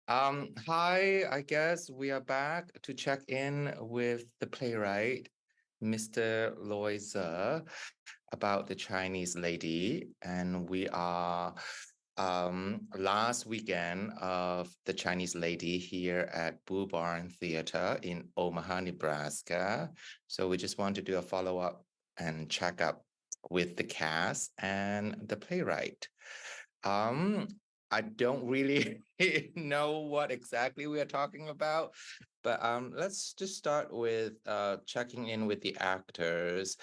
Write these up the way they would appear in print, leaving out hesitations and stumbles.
Hi, I guess we are back to check in with the playwright, Mr. Lloyd Suh, about the Chinese lady. And we are last weekend of the Chinese lady here at Boo Barn Theater in Omaha, Nebraska. So we just want to do a follow-up and check up with the cast and the playwright. Um, I don't really know what exactly we are talking about, but let's just start with checking in with the actors.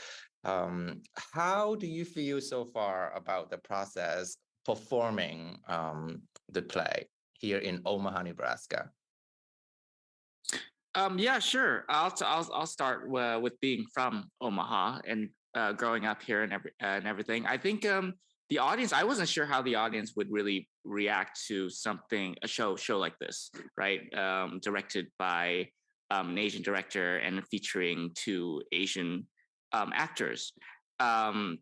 How do you feel so far about the process performing the play here in Omaha, Nebraska? Yeah, sure. I'll start with being from Omaha and growing up here and everything. I think the audience. I wasn't sure how the audience would really react to a show like this, right? Directed by an Asian director and featuring two Asian actors. Um,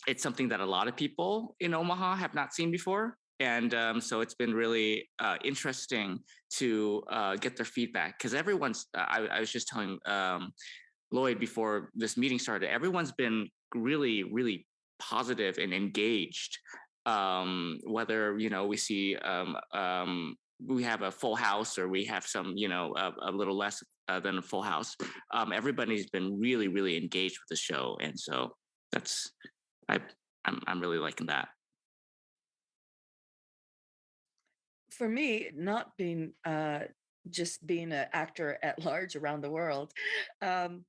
it's something that a lot of people in Omaha have not seen before. And so it's been really interesting to get their feedback because I was just telling Lloyd before this meeting started, everyone's been really, really positive and engaged. Whether, we have a full house or we have some, a little less than a full house. Everybody's been really, really engaged with the show. And so that's I I'm really liking that. For me, not being just being an actor at large around the world, um,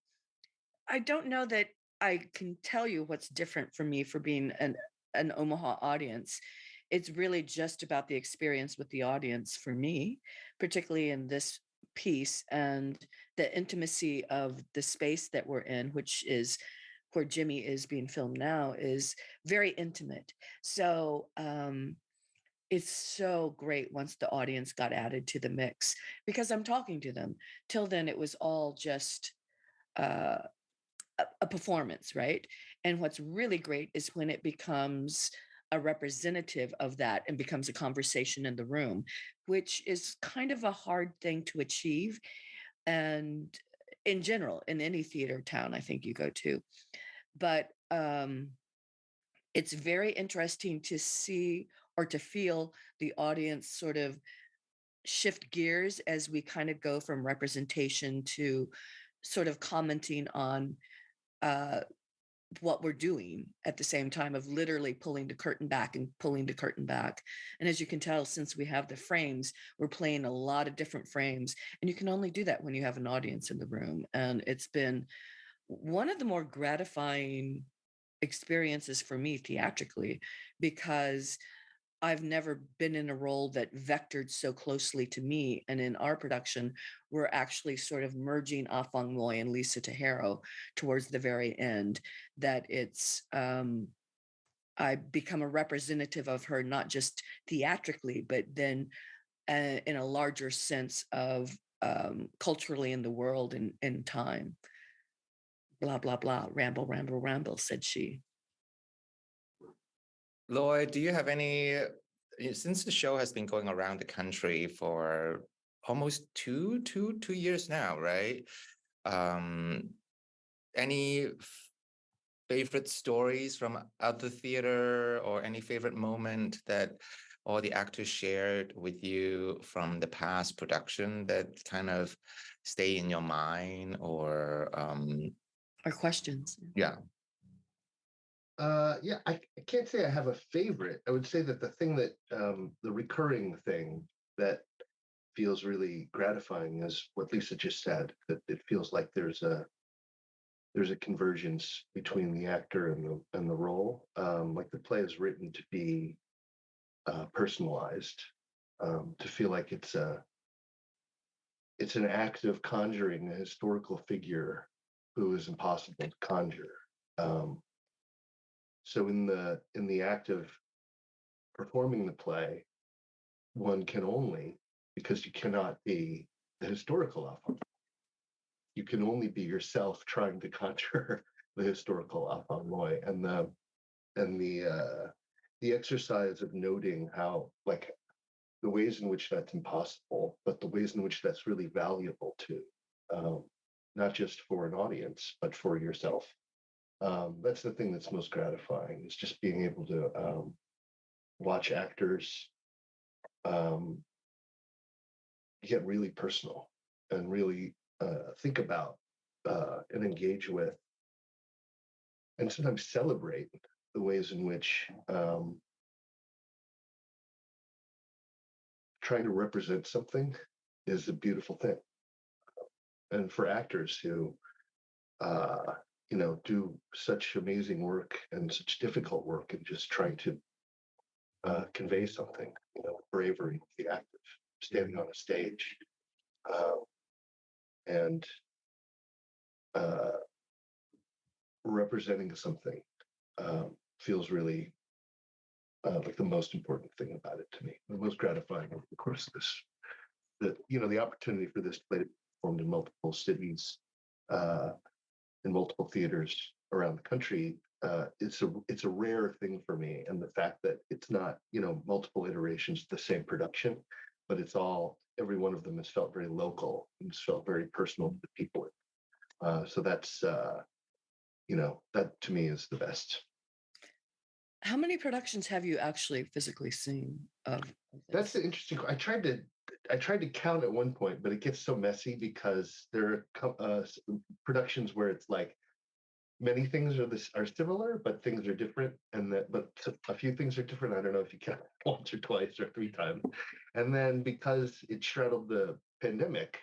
I don't know that I can tell you what's different for me for being an Omaha audience. It's really just about the experience with the audience for me, particularly in this piece and the intimacy of the space that we're in, which is where Jimmy is being filmed now, is very intimate. So it's so great once the audience got added to the mix because I'm talking to them. Till then, it was all just uh, a performance, right? And what's really great is when it becomes a representative of that and becomes a conversation in the room, which is kind of a hard thing to achieve. And in general, in any theater town, I think you go to. But it's very interesting to see or to feel the audience sort of shift gears as we kind of go from representation to sort of commenting on uh, what we're doing at the same time of literally pulling the curtain back and pulling the curtain back. And as you can tell, since we have the frames, we're playing a lot of different frames. And you can only do that when you have an audience in the room. And it's been one of the more gratifying experiences for me theatrically because I've never been in a role that vectored so closely to me. And in our production, we're actually sort of merging Afong Moy and Lisa Tejero towards the very end. That I become a representative of her, not just theatrically, but then in a larger sense of culturally in the world and in time. Blah, blah, blah, ramble, ramble, ramble, said she. Lloyd, do you have since the show has been going around the country for almost two years now, right? Um, any favorite stories from other theater or any favorite moment that all the actors shared with you from the past production that kind of stay in your mind or Or questions. yeah. Yeah, I can't say I have a favorite. I would say that the thing that the recurring thing that feels really gratifying is what Lisa just said, that it feels like there's a convergence between the actor and the role. Like the play is written to be personalized, to feel like it's an act of conjuring a historical figure who is impossible to conjure. Um, so in the act of performing the play, one can only, because you cannot be the historical Afon, you can only be yourself trying to conjure the historical Afon Moy, and the exercise of noting how, like, the ways in which that's impossible, but the ways in which that's really valuable too, not just for an audience, but for yourself. That's the thing that's most gratifying, is just being able to watch actors get really personal and really think about and engage with, and sometimes celebrate the ways in which trying to represent something is a beautiful thing. And for actors who, do such amazing work and such difficult work and just trying to convey something, bravery, the act of standing on a stage and representing something feels really like the most important thing about it to me. The most gratifying, of course, the opportunity for this play to be performed in multiple cities, in multiple theaters around the country. It's a rare thing for me, and the fact that it's not multiple iterations of the same production, but it's all, every one of them has felt very local and it's felt very personal to the people. So that's that to me is the best. How many productions have you actually physically seen of That's this? the interesting. I tried to count at one point, but it gets so messy because there are productions where it's like many things are similar, but things are different, and but a few things are different. I don't know if you count once or twice or three times. And then because it straddled the pandemic,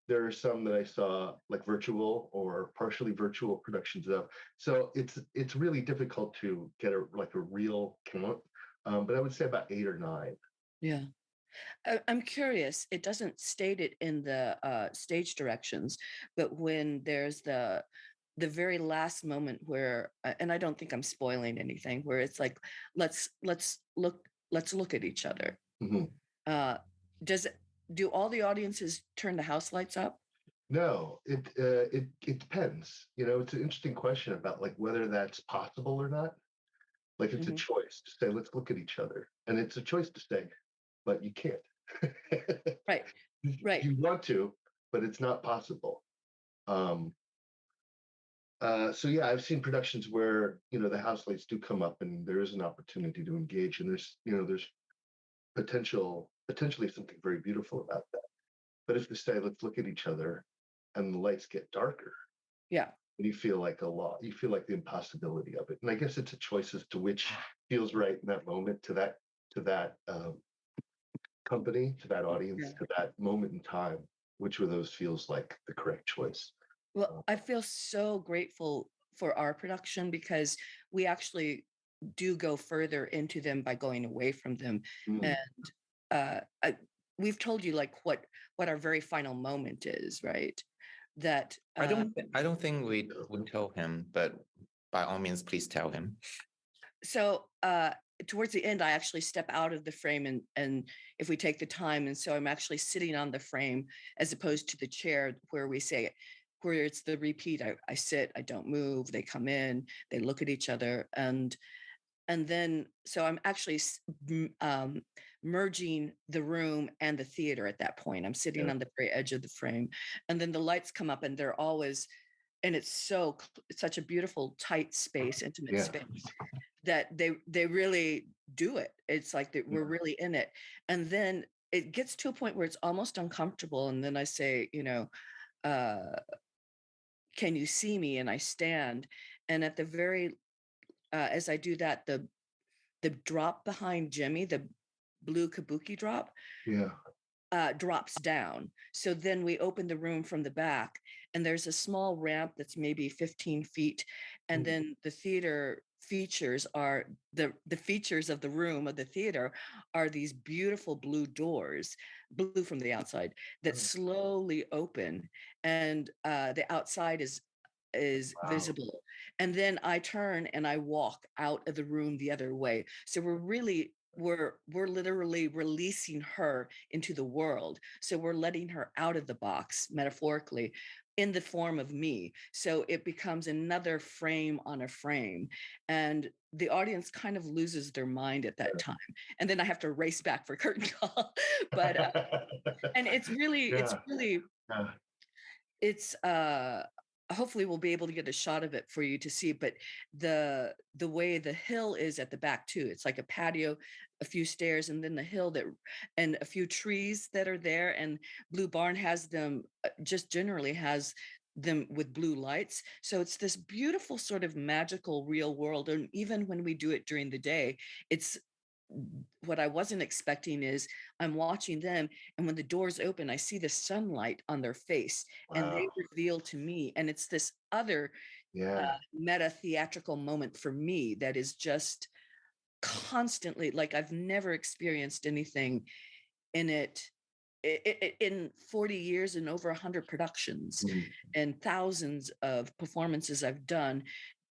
there are some that I saw like virtual or partially virtual productions of. So it's really difficult to get a real count. But I would say about 8 or 9. Yeah. I'm curious, it doesn't state it in the stage directions, but when there's the very last moment where, and I don't think I'm spoiling anything, where it's like, let's look at each other. Mm-hmm. Uh, do all the audiences turn the house lights up? No, it depends. It's an interesting question about like whether that's possible or not. Like it's a choice to say, let's look at each other, and it's a choice to say, but you can't. Right, right. You want to, but it's not possible. So yeah, I've seen productions where the house lights do come up, and there is an opportunity to engage, and there's potentially something very beautiful about that. But if you say, let's look at each other, and the lights get darker, Yeah. and you feel like you feel like the impossibility of it. And I guess it's a choice as to which feels right in that moment to that company, to that audience, Yeah. to that moment in time. Which of those feels like the correct choice? Well, I feel so grateful for our production because we actually do go further into them by going away from them. Mm. And we've told you like what our very final moment is, right? That I don't think we would tell him, but by all means, please tell him. so towards the end, I actually step out of the frame, and if we take the time, and so I'm actually sitting on the frame as opposed to the chair where we say, where it's the repeat. I sit, I don't move. They come in, they look at each other, and then so I'm actually merging the room and the theater at that point. I'm sitting Yeah. on the very edge of the frame, and then the lights come up, and they're always, and it's such a beautiful, tight space, intimate Yeah. space, that they really do it. It's like that we're really in it. And then it gets to a point where it's almost uncomfortable. And then I say, can you see me? And I stand. And at the very, as I do that, the drop behind Jimmy, the blue kabuki drop, Yeah. drops down. So then we open the room from the back, and there's a small ramp that's maybe 15 feet. And then the theater features are the features of the room of the theater are these beautiful blue doors, blue from the outside, that slowly open, and the outside is Wow. visible. And then I turn and I walk out of the room the other way. So we're really we're literally releasing her into the world. So we're letting her out of the box, metaphorically, in the form of me. So it becomes another frame on a frame, and the audience kind of loses their mind at that time. And then I have to race back for curtain call. But and it's really, Yeah. it's hopefully we'll be able to get a shot of it for you to see. But the way the hill is at the back too, it's like a patio, a few stairs, and then the hill that, and a few trees that are there. And Blue Barn has them, just generally has them with blue lights. So it's this beautiful sort of magical real world. And even when we do it during the day, it's, what I wasn't expecting is I'm watching them, and when the doors open, I see the sunlight on their face, and they Wow. reveal to me, and it's this other Yeah. meta theatrical moment for me that is just constantly, like, I've never experienced anything in it in 40 years and over 100 productions Mm. and thousands of performances I've done,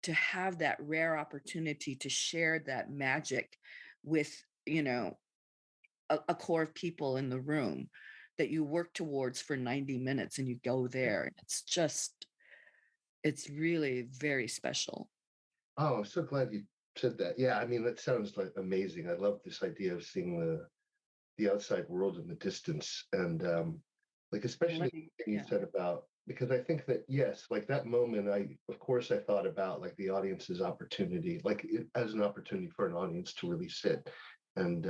to have that rare opportunity to share that magic with, a core of people in the room that you work towards for 90 minutes, and you go there, and it's really very special. Oh, I'm so glad you said that. Yeah, I mean, that sounds like amazing. I love this idea of seeing the outside world in the distance, and like especially the thing you Yeah. said about, because I think that yes, like that moment, of course I thought about like the audience's opportunity, like as an opportunity for an audience to really sit and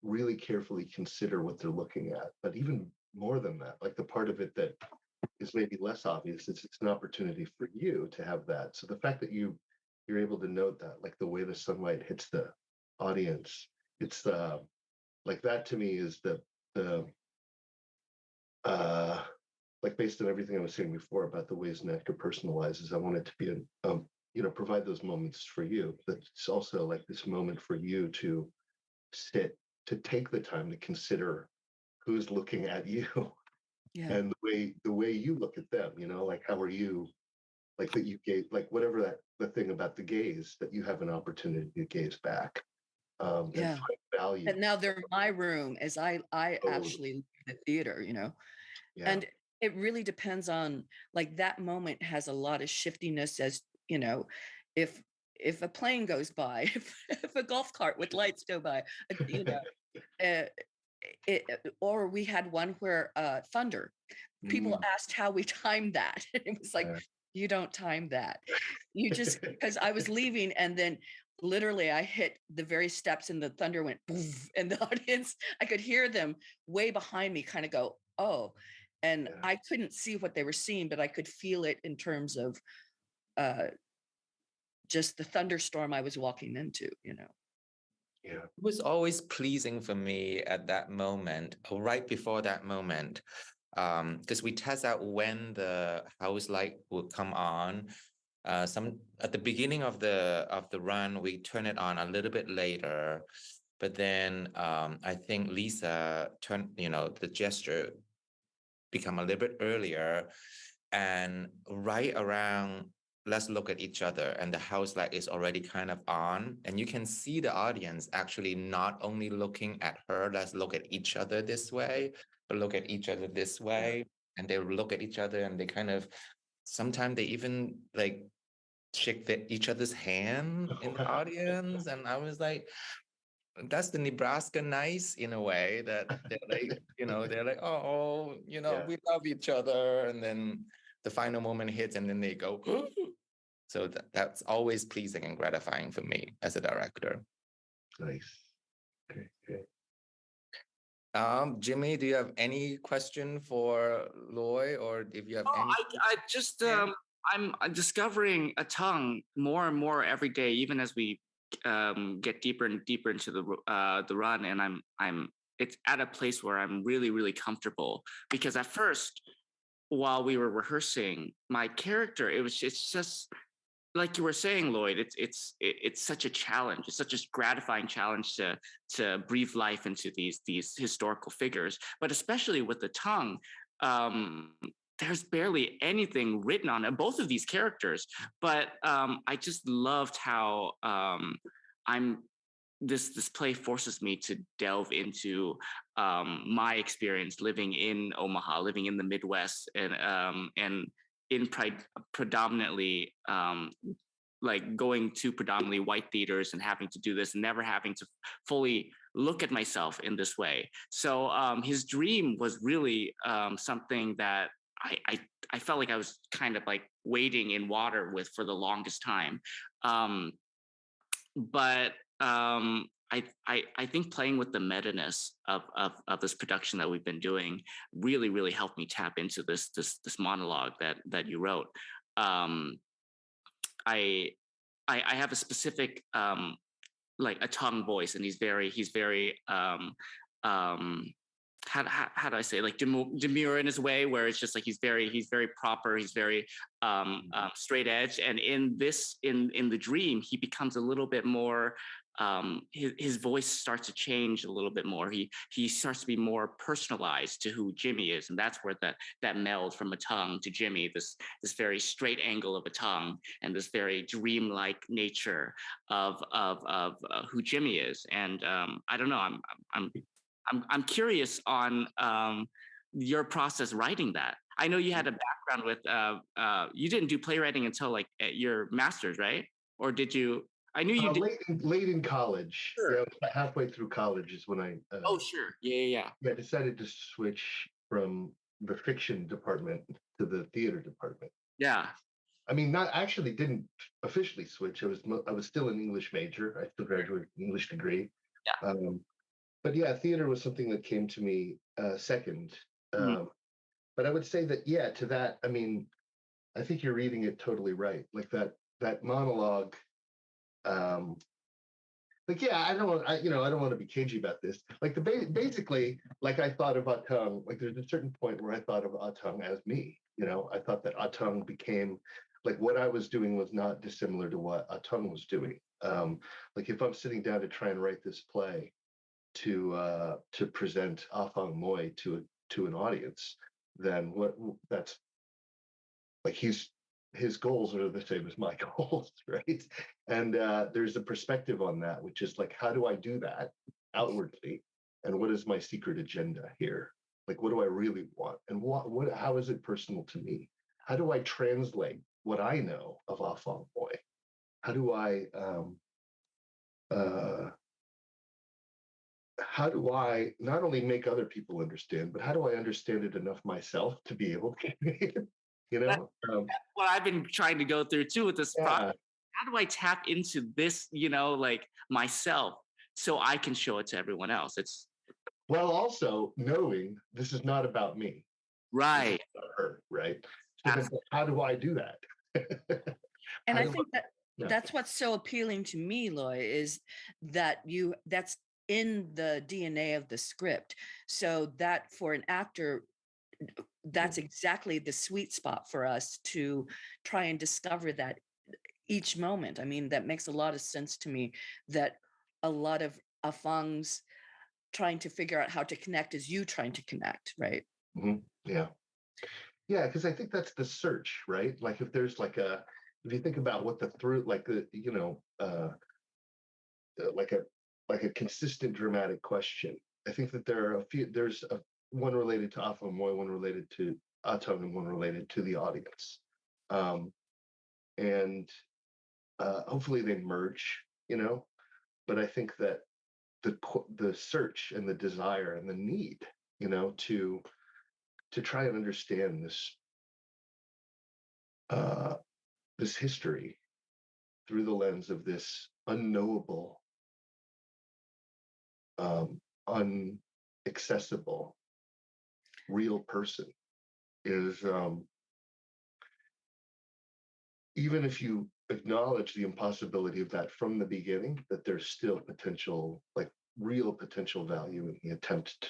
really carefully consider what they're looking at. But even more than that, like the part of it that is maybe less obvious, it's an opportunity for you to have that. So the fact that you're able to note that, like the way the sunlight hits the audience, it's like that to me is the uh like based on everything I was saying before about the ways Netka personalizes, I want it to be provide those moments for you. But it's also like this moment for you to sit, to take the time to consider who's looking at you Yeah. and the way you look at them, like how are you, like that you gaze, like whatever that the thing about the gaze, that you have an opportunity to gaze back and Yeah. find value. And now they're in my room as I Totally. actually leave the theater, Yeah. and it really depends on, like, that moment has a lot of shiftiness, as if if a plane goes by, if a golf cart with lights go by, uh, or we had one where thunder. People Mm, asked how we timed that. It was like, yeah. you don't time that. You just, because I was leaving, and then literally I hit the very steps, and the thunder went poof, and the audience, I could hear them way behind me kind of go, oh. And Yeah. I couldn't see what they were seeing, but I could feel it in terms of uh, just the thunderstorm I was walking into. Yeah. It was always pleasing for me at that moment, or right before that moment, because we test out when the house light would come on. Some at the beginning of the run, we turn it on a little bit later, but then I think Lisa turned, the gesture become a little bit earlier, and right around let's look at each other, and the house light is already kind of on, and you can see the audience actually not only looking at her, let's look at each other this way, but look at each other this way, and they look at each other, and they kind of sometimes they even like shake each other's hand in the audience, and I was like, that's the Nebraska nice in a way, that they're like, they're like, oh, Yeah. we love each other. And then the final moment hits, and then they go, so that's always pleasing and gratifying for me as a director. Nice. Okay. Okay. Jimmy, do you have any question for Loy, or if you have any? I just I'm discovering a tongue more and more every day, even as we get deeper and deeper into the run, and I'm it's at a place where I'm really really comfortable, because at first, while we were rehearsing my character, it's just like you were saying, Lloyd. It's such a challenge. It's such a gratifying challenge to breathe life into these historical figures, but especially with the tongue. Um, there's barely anything written on it, both of these characters, but I just loved how I'm this play forces me to delve into my experience living in Omaha, living in the Midwest, and in predominantly like going to predominantly white theaters and having to do this and never having to fully look at myself in this way. So his dream was really something that I felt like I was kind of like wading in water with for the longest time. Um, but I think playing with the meta-ness of this production that we've been doing really helped me tap into this monologue that you wrote. Um, I I have a specific like a tongue voice, and he's very how do I say, like demure in his way, where it's just like he's very proper, he's very straight edge, and in the dream he becomes a little bit more his voice starts to change a little bit more. He starts to be more personalized to who Jimmy is, and that's where that meld from a tongue to Jimmy, this very straight angle of a tongue and this very dreamlike nature of who Jimmy is. And I don't know, I'm curious on your process writing that. I know you had a background with you didn't do playwriting until like at your master's, right? Or did you? I knew you did. Late in college. Sure. Yeah, halfway through college is when I Oh, sure. Yeah. I decided to switch from the fiction department to the theater department. Yeah. I mean, not actually didn't officially switch. I was still an English major. I still graduated an English degree. Yeah. But yeah, theater was something that came to me second. Mhm. But I would say that, yeah, to that, I mean, I think you're reading it totally right. Like that monologue. Like, yeah, I don't want to be cagey about this. Like basically, like I thought of Atang. Like there's a certain point where I thought of Atang as me. I thought that Atang became like what I was doing was not dissimilar to what Atang was doing. Like if I'm sitting down to try and write this play to present Afong Moy to an audience, then that's like his goals are the same as my goals, right? And there's a perspective on that, which is like, how do I do that outwardly, and what is my secret agenda here? Like, what do I really want, and how is it personal to me? How do I translate what I know of Afong Moy? How do I uh, how do I not only make other people understand, but how do I understand it enough myself to be able to communicate it? That's what I've been trying to go through too with this project. How do I tap into this, like myself, so I can show it to everyone else? It's While also knowing this is not about me. right. About her, right? So how do I do that? And I think that's what's so appealing to me, Loy, is that that's in the DNA of the script. So that for an actor, that's exactly the sweet spot for us to try and discover that each moment. I mean, that makes a lot of sense to me, that a lot of Afong's trying to figure out how to connect is you trying to connect, right? Mm-hmm. Yeah, because I think that's the search, right? Like if there's if you think about what the through, like like a consistent dramatic question. I think that there are one related to Afong Moy, one related to Atong, and one related to the audience. And hopefully they merge, but I think that the search and the desire and the need, to try and understand this history through the lens of this unknowable, unaccessible, real person is, even if you acknowledge the impossibility of that from the beginning, that there's still potential, like real potential value in the attempt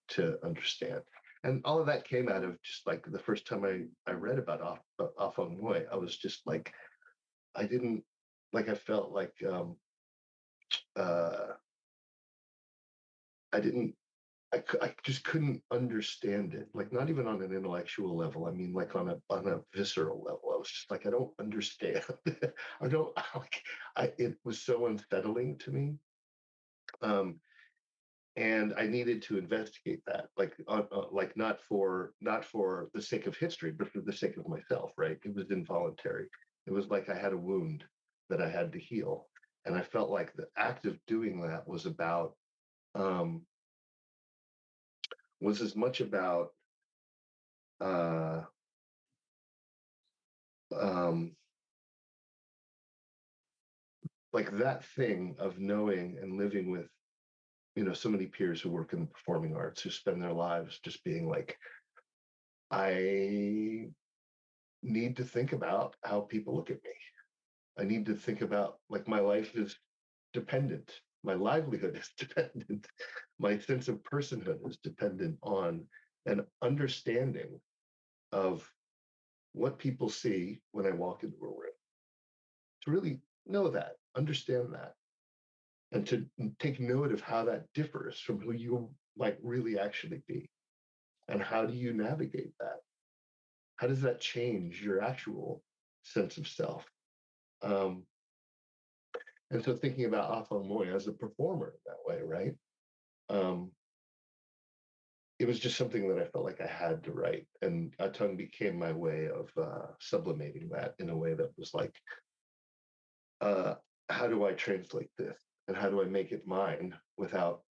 to understand. And all of that came out of just like the first time I read about Afong Moy, I was just like, I felt like I didn't I just couldn't understand it, like not even on an intellectual level. I mean, like on a visceral level. I was just like, I don't understand. I don't like. It was so unsettling to me, And I needed to investigate that, like not for the sake of history, but for the sake of myself. Right? It was involuntary. It was like I had a wound that I had to heal, and I felt like the act of doing that um, was as much about uh, um, like that thing of knowing and living with, so many peers who work in the performing arts who spend their lives just being like, I need to think about how people look at me. I need to think about, like, my life is dependent, my livelihood is dependent, my sense of personhood is dependent on an understanding of what people see when I walk into a room. To really know that, understand that, and to take note of how that differs from who you might really actually be. And how do you navigate that? How does that change your actual sense of self? Um, and so thinking about Afong Moy as a performer that way, right? Um, it was just something that I felt like I had to write. And Attung became my way of sublimating that in a way that was like, uh, how do I translate this? And how do I make it mine without,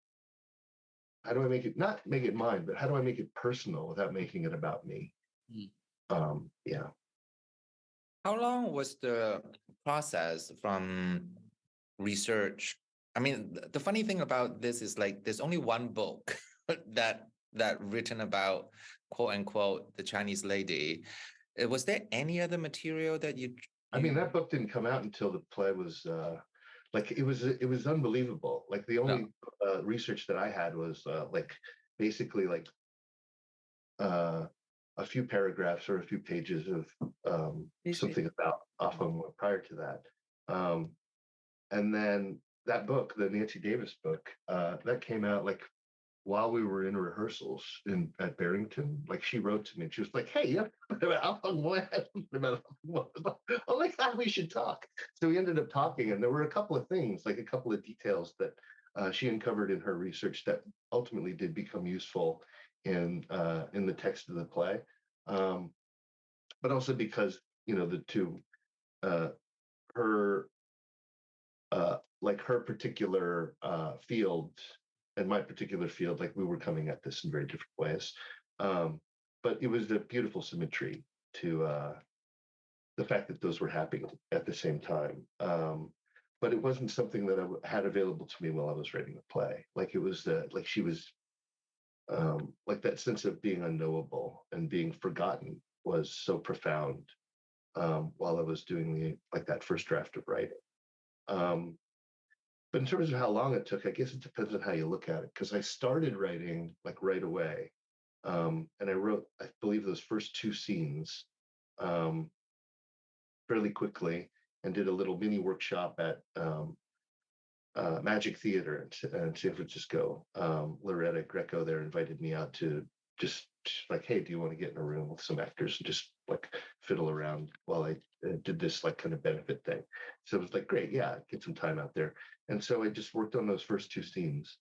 how do I make it, not make it mine, but how do I make it personal without making it about me? Mm. Yeah. How long was the process from research? I mean, the funny thing about this is like there's only one book that written about quote unquote the Chinese lady. Was there any other material that I mean, that book didn't come out until the play was like it was unbelievable. Like the only research that I had was like basically like uh, a few paragraphs or a few pages of something about Afong prior to that. And then that book, the Nancy Davis book, that came out like while we were in rehearsals at Barrington. Like she wrote to me and she was like, "Hey, yeah, Afong Moy, oh my God, we should talk." So we ended up talking, and there were a couple of things, like a couple of details that she uncovered in her research that ultimately did become useful in the text of the play. Um, but also because the two, uh, her like her particular field and my particular field, like we were coming at this in very different ways. Um, but it was a beautiful symmetry to the fact that those were happening at the same time. But it wasn't something that I had available to me while I was writing the play. Like it was like she was like that sense of being unknowable and being forgotten was so profound while I was doing that first draft of writing. Um, but in terms of how long it took, I guess it depends on how you look at it. Because I started writing like right away, and I wrote, I believe, those first two scenes um, fairly quickly, and did a little mini workshop at Magic Theater in San Francisco. Loretta Greco there invited me out to just like, hey, do you want to get in a room with some actors and just like fiddle around while I did this like kind of benefit thing? So it was like, great, yeah, get some time out there. And so I just worked on those first two scenes.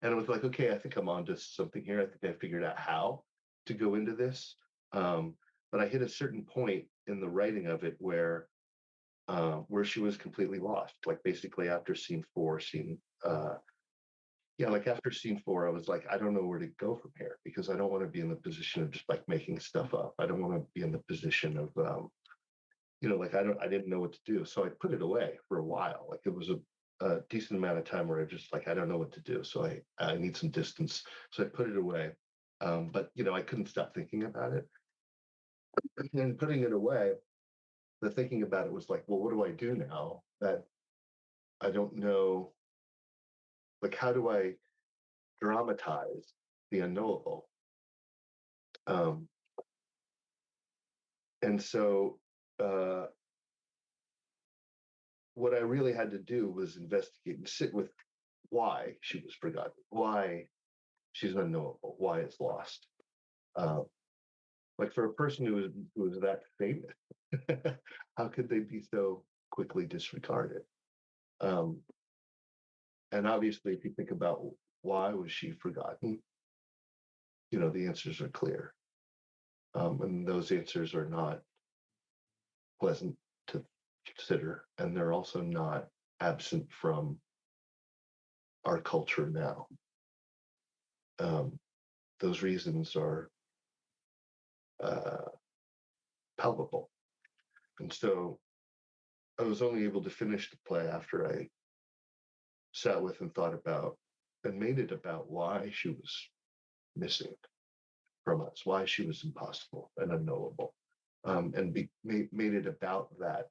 And I was like, okay, I think I'm onto something here. I think I figured out how to go into this. But I hit a certain point in the writing of it where she was completely lost. Like basically after scene four, like after scene four, I was like, I don't know where to go from here because I don't want to be in the position of just like making stuff up. I don't want to be in the position of, like I didn't know what to do. So I put it away for a while. Like it was a decent amount of time where I just like, I don't know what to do. So I need some distance. So I put it away. But I couldn't stop thinking about it. And putting it away, the thinking about it was like, well, what do I do now that I don't know? Like, how do I dramatize the unknowable? Um, and so, what I really had to do was investigate and sit with why she was forgotten, why she's unknowable, why it's lost. Uh, like for a person who is that famous, how could they be so quickly disregarded? Um, And obviously, if you think about why was she forgotten, the answers are clear. And those answers are not pleasant to consider. And they're also not absent from our culture now. Those reasons are palpable. And so I was only able to finish the play after I sat with and thought about and made it about why she was missing from us, why she was impossible and unknowable, made it about that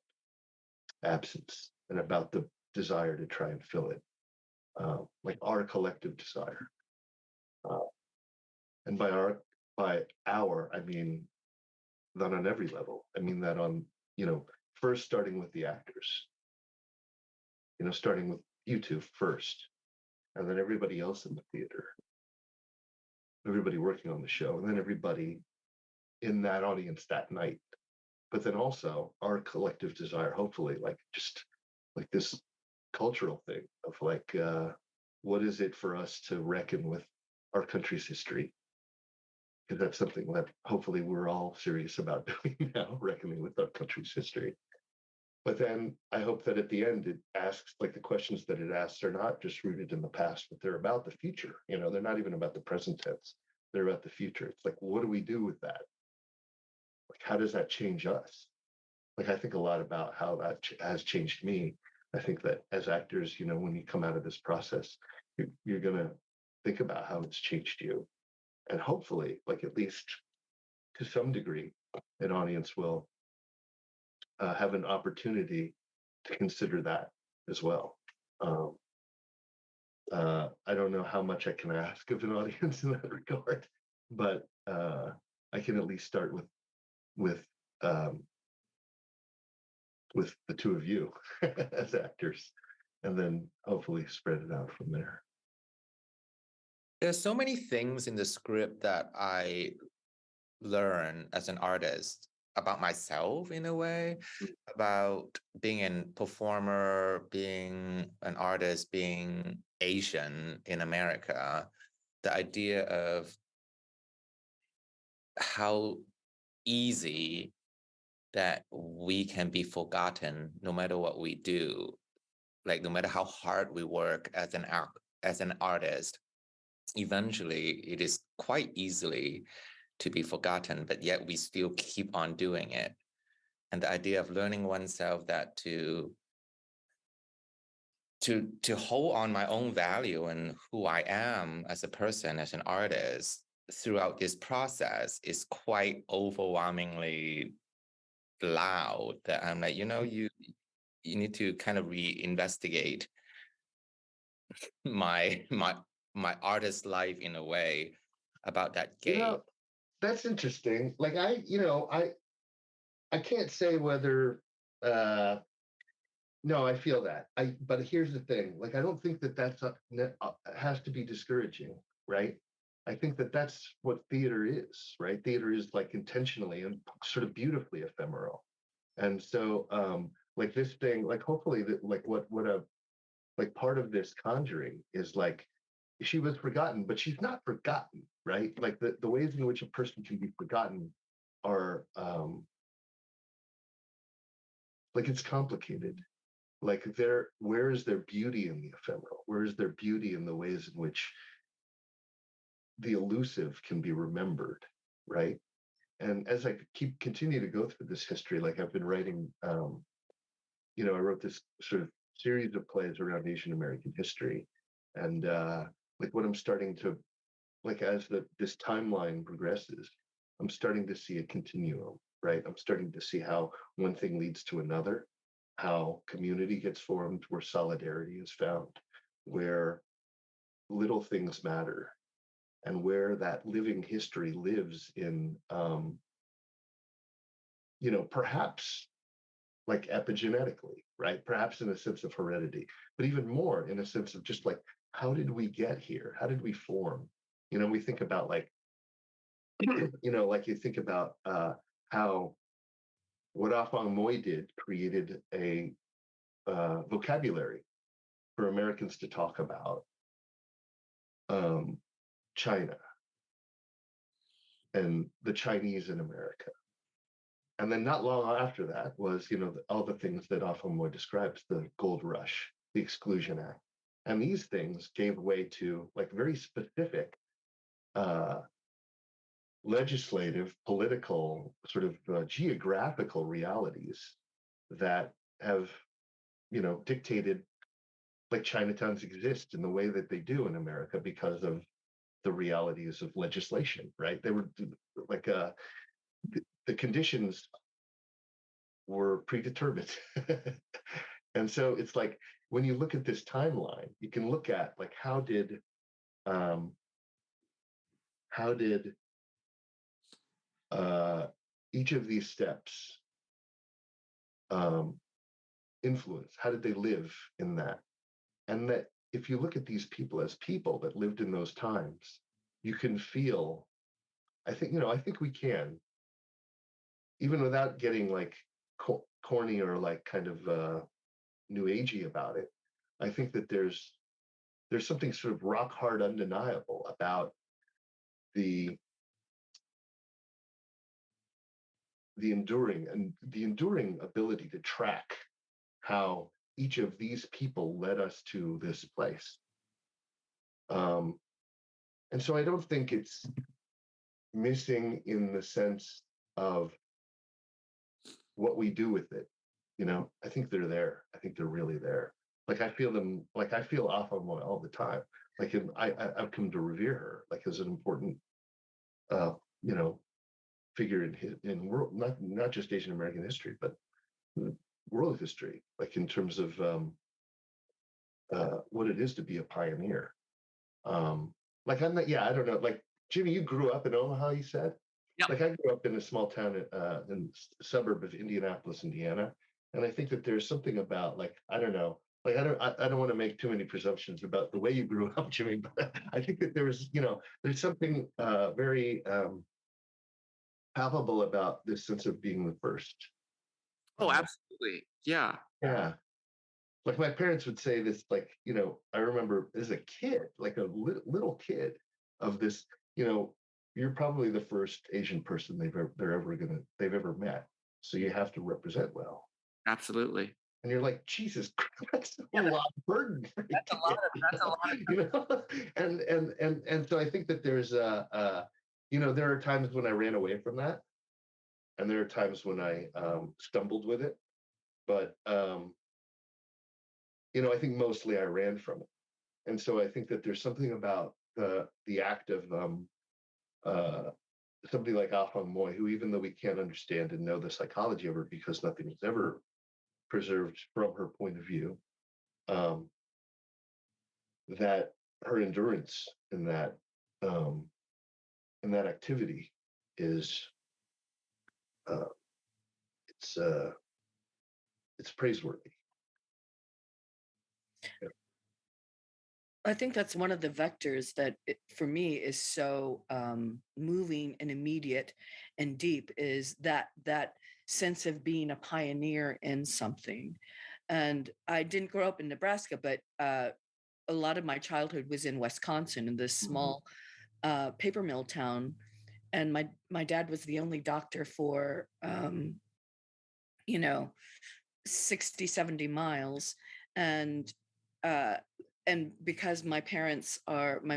absence and about the desire to try and fill it, like our collective desire. And by our, I mean that on every level. I mean that on, first starting with the actors, starting with you two first, and then everybody else in the theater, everybody working on the show, and then everybody in that audience that night. But then also our collective desire, hopefully, like just like this cultural thing of like, what is it for us to reckon with our country's history? Because that's something that hopefully we're all serious about doing now, reckoning with our country's history. But then I hope that at the end it asks, like the questions that it asks are not just rooted in the past, but they're about the future. They're not even about the present tense. They're about the future. It's like, what do we do with that? Like, how does that change us? Like, I think a lot about how that has changed me. I think that as actors, when you come out of this process, you're going to think about how it's changed you. And hopefully, like at least to some degree, an audience will have an opportunity to consider that as well. I don't know how much I can ask of an audience in that regard, but I can at least start with the two of you as actors, and then hopefully spread it out from there. There's so many things in the script that I learn as an artist about myself in a way, about being a performer, being an artist, being Asian in America. The idea of how easy that we can be forgotten no matter what we do, like no matter how hard we work as an artist, eventually it is quite easily to be forgotten, but yet we still keep on doing it. And the idea of learning oneself that to hold on my own value and who I am as a person, as an artist throughout this process is quite overwhelmingly loud, that I'm like, you need to kind of reinvestigate my artist life in a way about that gate. That's interesting. Like I can't say whether no, I feel that. But here's the thing. Like I don't think that has to be discouraging, right? I think that that's what theater is, right? Theater is like intentionally and sort of beautifully ephemeral. And so like this thing, like hopefully that like what a like part of this conjuring is like she was forgotten, but she's not forgotten, right? Like the ways in which a person can be forgotten are like it's complicated. Like where is there beauty in the ephemeral? Where is there beauty in the ways in which the elusive can be remembered, right? And as I continue to go through this history, like I've been writing, I wrote this sort of series of plays around Asian American history, and like what I'm starting to like as this timeline progresses, I'm starting to see a continuum, right? I'm starting to see how one thing leads to another, how community gets formed, where solidarity is found, where little things matter, and where that living history lives in, perhaps like epigenetically, right? Perhaps in a sense of heredity, but even more in a sense of just like, how did we get here? How did we form? We think about like, like you think about how what Afong Moy did created a vocabulary for Americans to talk about China and the Chinese in America. And then not long after that was, all the things that Afong Moy describes, the gold rush, the Exclusion Act. And these things gave way to like very specific legislative, political, sort of geographical realities that have, dictated like Chinatowns exist in the way that they do in America because of the realities of legislation, right? They were like the conditions were predetermined. And so it's like when you look at this timeline, you can look at like how did each of these steps influence, how did they live in that? And that if you look at these people as people that lived in those times, you can feel, I think we can, even without getting like corny or like kind of new agey about it. I think that there's something sort of rock hard undeniable about the enduring ability to track how each of these people led us to this place. And so I don't think it's missing in the sense of what we do with it. I think they're there. I think they're really there. Like I feel them, like I feel Afong Moy all the time. Like I've come to revere her like as an important figure in world, not just Asian American history, but world history, like in terms of what it is to be a pioneer. Like I'm not, I don't know. Like Jimmy, you grew up in Omaha, you said? Yep. Like I grew up in a small town in the suburb of Indianapolis, Indiana. And I think that there's something about like, I don't know, like I don't want to make too many presumptions about the way you grew up, Jimmy, but I think that there's something very palpable about this sense of being the first. Oh, absolutely. Yeah. Yeah. Like my parents would say this, like, I remember as a kid, like a little kid of this, you're probably the first Asian person they've ever met. So you have to represent well. Absolutely. And you're like, Jesus Christ, that's a lot of burden. That's a lot. And so I think that there's there are times when I ran away from that. And there are times when I stumbled with it. But I think mostly I ran from it. And so I think that there's something about the act of somebody like Afong Moy, who even though we can't understand and know the psychology of her because nothing was ever preserved from her point of view, that her endurance in that activity is it's praiseworthy. I think that's one of the vectors that for me is so moving and immediate and deep is that sense of being a pioneer in something. And I didn't grow up in Nebraska, but a lot of my childhood was in Wisconsin in this small paper mill town. And my dad was the only doctor for 60, 70 miles. And because my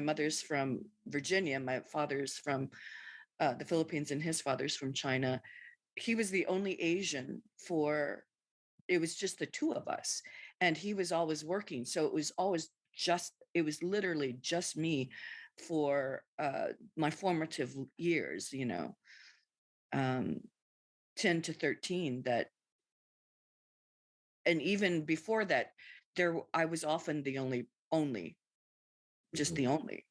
mother's from Virginia, my father's from the Philippines, and his father's from China, he was the only Asian it was just the two of us. And he was always working. So it was literally just me for my formative years, 10 to 13 and even before that, I was often the only, just the only.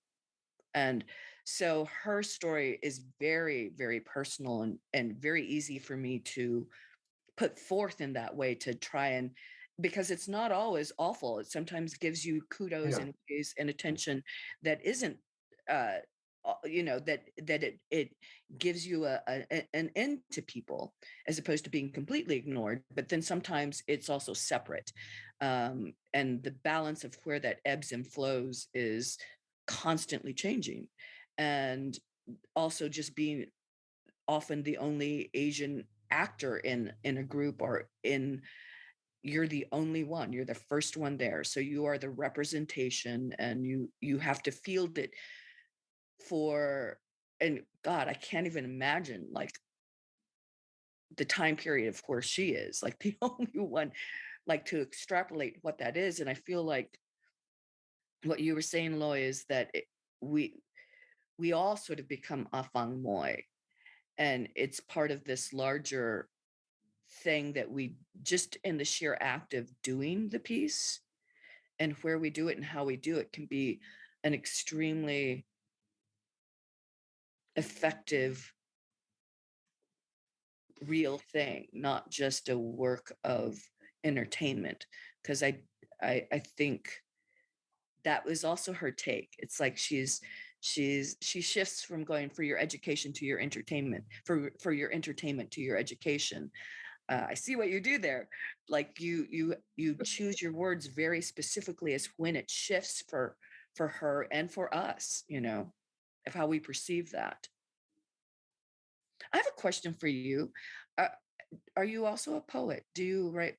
And so her story is very, very personal and very easy for me to put forth in that way to try and, because it's not always awful. It sometimes gives you kudos and ways and attention that isn't that it gives you an end to people, as opposed to being completely ignored. But then sometimes it's also separate, and the balance of where that ebbs and flows is constantly changing. And also just being often the only Asian actor in a group, or in you're the only one, you're the first one there, so you are the representation, and you have to field it for, and God, I can't even imagine like the time period of where she is like the only one, like to extrapolate what that is. And I feel like what you were saying, Loy, is that we we all sort of become Afong Moy, and it's part of this larger thing that we just, in the sheer act of doing the piece and where we do it and how we do it, can be an extremely effective, real thing, not just a work of entertainment. Because I think that was also her take. It's like she shifts from going for your education to your entertainment, for your entertainment to your education. I see what you do there. Like you choose your words very specifically as when it shifts for her and for us, of how we perceive that. I have a question for you. Uh, are you also a poet? Do you write?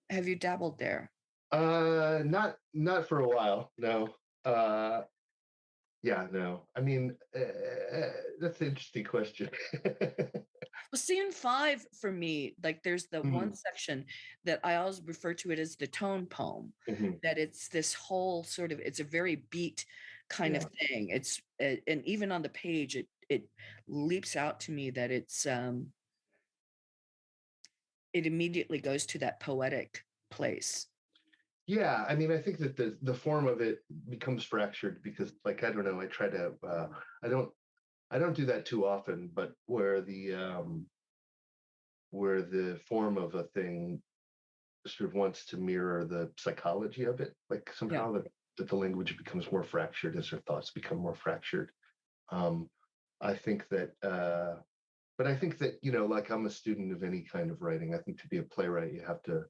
Have you dabbled there? Not for a while. No. Uh, yeah, no. I mean, that's an interesting question. Well, scene 5 for me, like there's the one section that I always refer to it as the tone poem. Mhm. That it's this whole sort of, it's a very beat kind of thing. It's and even on the page, it leaps out to me that it immediately goes to that poetic place. Yeah, I mean, I think that the form of it becomes fractured because, like, I don't know. I try to. I don't do that too often, but where the form of a thing sort of wants to mirror the psychology of it, like Yeah. somehow that the language becomes more fractured as her thoughts become more fractured. Um, I think that, but I think that, like I'm a student of any kind of writing. I think to be a playwright, you have to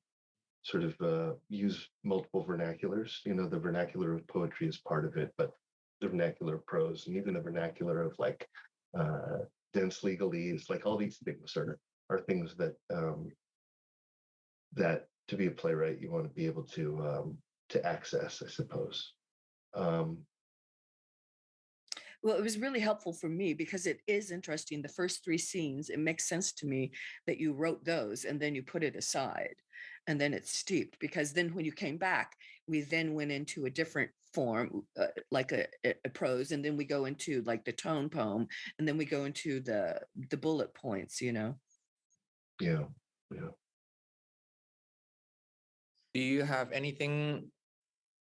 sort of use multiple vernaculars. The vernacular of poetry is part of it, but the vernacular of prose and even the vernacular of like dense legalese, like all these things are things that to be a playwright you want to be able to access, I suppose. Um, Well, it was really helpful for me because it is interesting. The first 3 scenes, it makes sense to me that you wrote those and then you put it aside, and then it's steeped, because then when you came back, we then went into a different form, like a prose, and then we go into like the tone poem, and then we go into the bullet points. yeah, yeah. Do you have anything?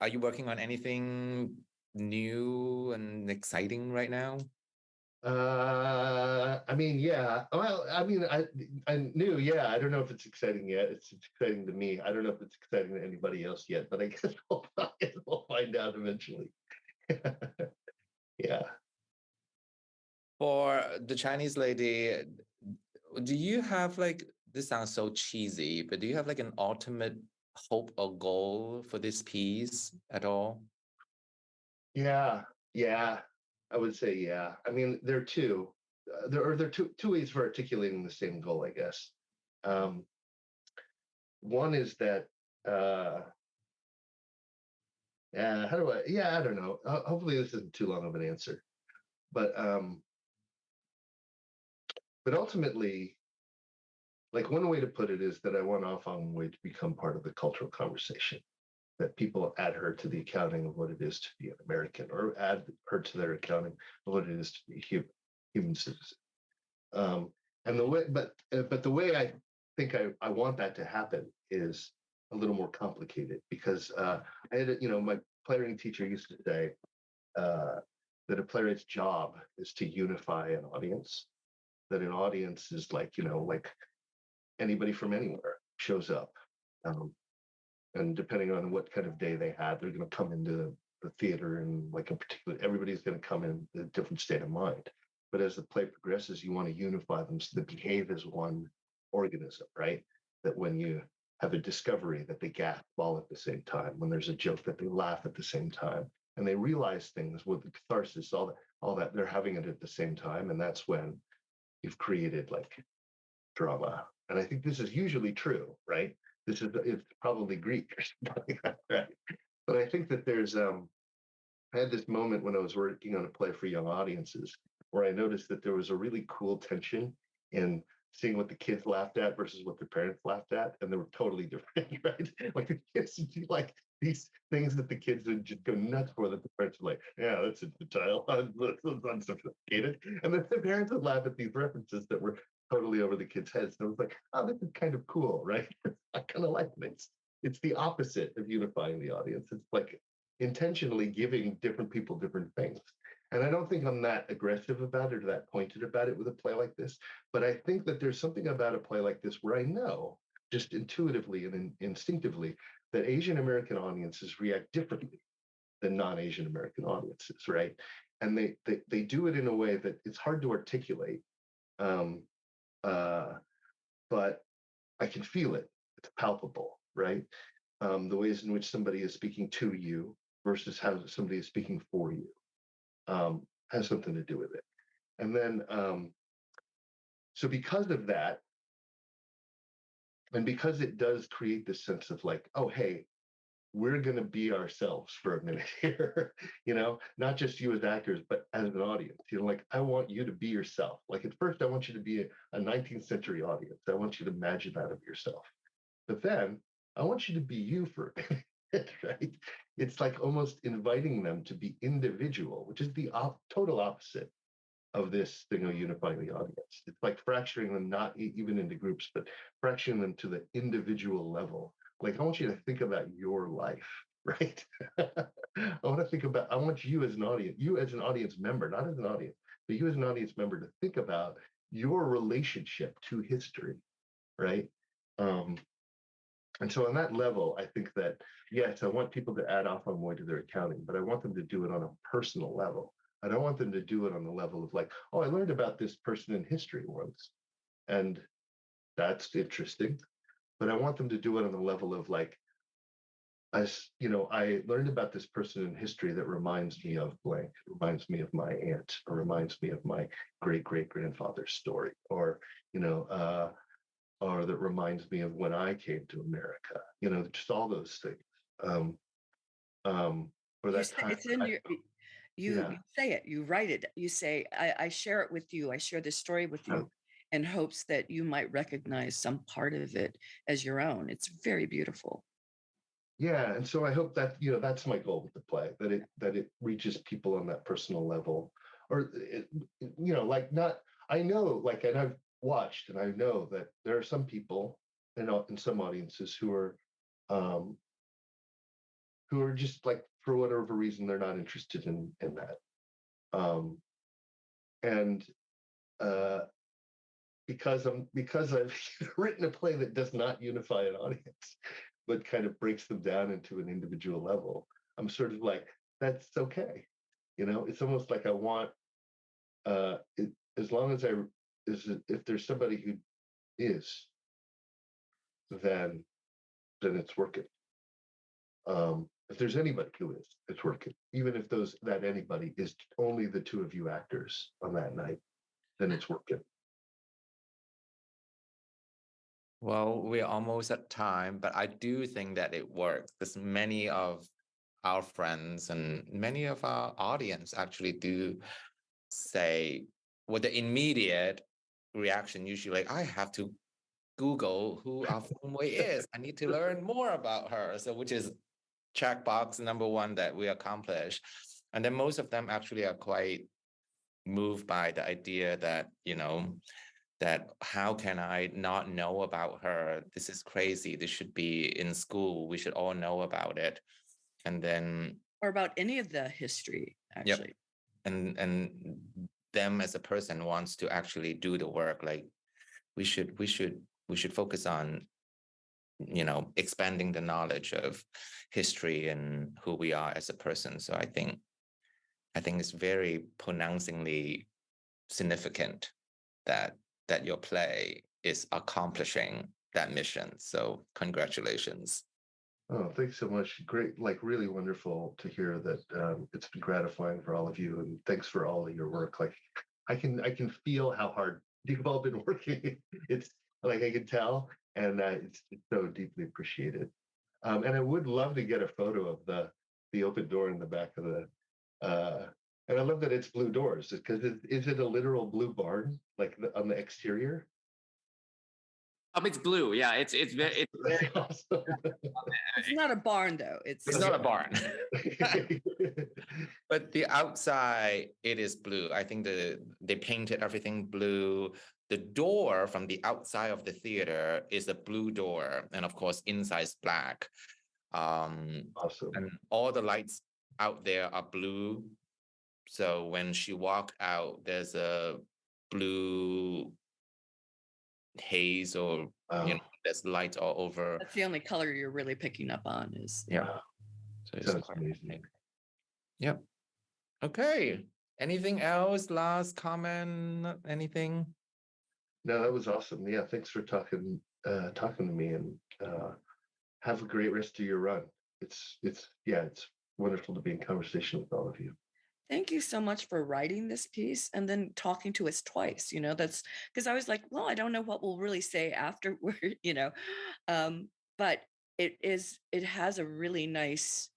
Are you working on anything new and exciting right now? I mean, yeah. Well, I mean, I knew, yeah. I don't know if it's exciting yet. It's exciting to me. I don't know if it's exciting to anybody else yet, but I guess we'll find out eventually. Yeah. For the Chinese lady, do you have like, this sounds so cheesy, but do you have like an ultimate hope or goal for this piece at all? Yeah, yeah. I would say yeah. I mean, there are two. There are two ways for articulating the same goal, I guess. Um, One is that how do I? Yeah, I don't know. Hopefully, this isn't too long of an answer, but ultimately, like one way to put it is that I want Afong Moy to become part of the cultural conversation. That people add her to the accounting of what it is to be an American, or add her to their accounting of what it is to be a human citizen. And the way, but the way I think I want that to happen is a little more complicated because I had my playwriting teacher used to say that a playwright's job is to unify an audience. That an audience is like anybody from anywhere shows up, um, and depending on what kind of day they had, they're going to come into the theater in like a particular, everybody's going to come in a different state of mind. But as the play progresses, you want to unify them so they behave as one organism, right? That when you have a discovery, that they gasp all at the same time. When there's a joke, that they laugh at the same time, and they realize things with the catharsis, all that they're having it at the same time, and that's when you've created like drama. And I think this is usually true, right? It's probably Greek or something like that, right? But I think that there's I had this moment when I was working on a play for young audiences where I noticed that there was a really cool tension in seeing what the kids laughed at versus what their parents laughed at, and they were totally different, right? Like the kids do like these things that the kids would just go nuts for, that the parents were like, yeah, that's infantile, that's unsophisticated, and then the parents would laugh at these references that were totally over the kids' heads. And I was like, oh, this is kind of cool, right? I kind of like this. It's the opposite of unifying the audience. It's like intentionally giving different people different things. And I don't think I'm that aggressive about it or that pointed about it with a play like this, but I think that there's something about a play like this where I know just intuitively and instinctively that Asian American audiences react differently than non-Asian American audiences, right? And they do it in a way that it's hard to articulate, um, but I can feel it. It's palpable, right? The ways in which somebody is speaking to you versus how somebody is speaking for you has something to do with it. And then, so because of that, and because it does create this sense of like, oh, hey, we're going to be ourselves for a minute here, not just you as actors, but as an audience, like, I want you to be yourself. Like at first, I want you to be a 19th century audience. I want you to imagine that of yourself. But then I want you to be you for a minute, right? It's like almost inviting them to be individual, which is the total opposite of this thing of unifying the audience. It's like fracturing them, not even into groups, but fracturing them to the individual level. Like, I want you to think about your life, right? I want you as an audience member, not as an audience, but you as an audience member to think about your relationship to history, right? And so on that level, I think that, yes, I want people to add Afong Moy to their accounting, but I want them to do it on a personal level. I don't want them to do it on the level of like, oh, I learned about this person in history once, and that's interesting. But I want them to do it on the level of like, I learned about this person in history that reminds me of blank, reminds me of my aunt, or reminds me of my great-great-grandfather's story, or, or that reminds me of when I came to America, just all those things. For that time. It's in your, you Yeah. say it, you write it, you say, I share it with you, I share this story with you in hopes that you might recognize some part of it as your own. It's very beautiful. Yeah, and so I hope that that's my goal with the play, that it reaches people on that personal level, or like not. I know, like, and I've watched, and I know that there are some people, in some audiences who are just like, for whatever reason, they're not interested in that, and because I've written a play that does not unify an audience, but kind of breaks them down into an individual level. I'm sort of like, that's okay. It's almost like I want, as long as if there's somebody who is, then it's working. If there's anybody who is, it's working. Even if that anybody is only the two of you actors on that night, then it's working. Well, we're almost at time, but I do think that it works because many of our friends and many of our audience actually do say, with the immediate reaction, usually like, I have to Google who Afong Moy is. I need to learn more about her. So, which is checkbox number one that we accomplish. And then most of them actually are quite moved by the idea that, that how can I not know about her? This is crazy. This should be in school. We should all know about it. And then, or about any of the history, actually. Yep. And them as a person wants to actually do the work. Like we should focus on expanding the knowledge of history and who we are as a person. So I think it's very pronouncingly significant that your play is accomplishing that mission. So congratulations. Oh, thanks so much. Great, like really wonderful to hear that. It's been gratifying for all of you, and thanks for all of your work. Like I can feel how hard you've all been working. It's like I can tell, and it's so deeply appreciated. And I would love to get a photo of the open door in the back of the. And I love that it's blue doors because is it a literal blue barn like on the exterior? It's blue. Yeah, it's very Awesome. It's not a barn though. It's not a barn. But the outside, it is blue. I think they painted everything blue. The door from the outside of the theater is a blue door. And of course, inside is black. Awesome. And all the lights out there are blue. So when she walked out, there's a blue haze or there's lights all over. That's the only color you're really picking up on is So it's Sounds amazing. Yep. Okay. Anything else? Last comment? Anything? No, that was awesome. Yeah, thanks for talking to me, and have a great rest of your run. It's wonderful to be in conversation with all of you. Thank you so much for writing this piece and then talking to us twice. That's because I was like, well, I don't know what we'll really say afterward, but it has a really nice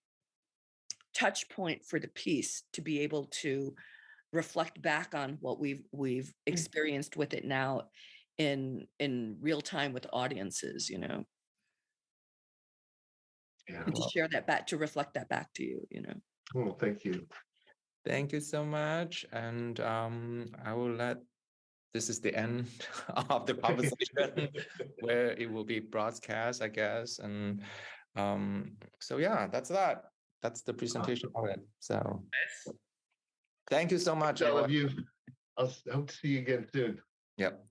touch point for the piece to be able to reflect back on what we've experienced with it now in real time with audiences, Yeah, and to share that back, to reflect that back to you. Well, thank you. Thank you so much. And I will this is the end of the conversation where it will be broadcast, I guess. And so yeah, that's that. That's the presentation of it. So thank you so much. All of you. I'll hope to see you again soon. Yep.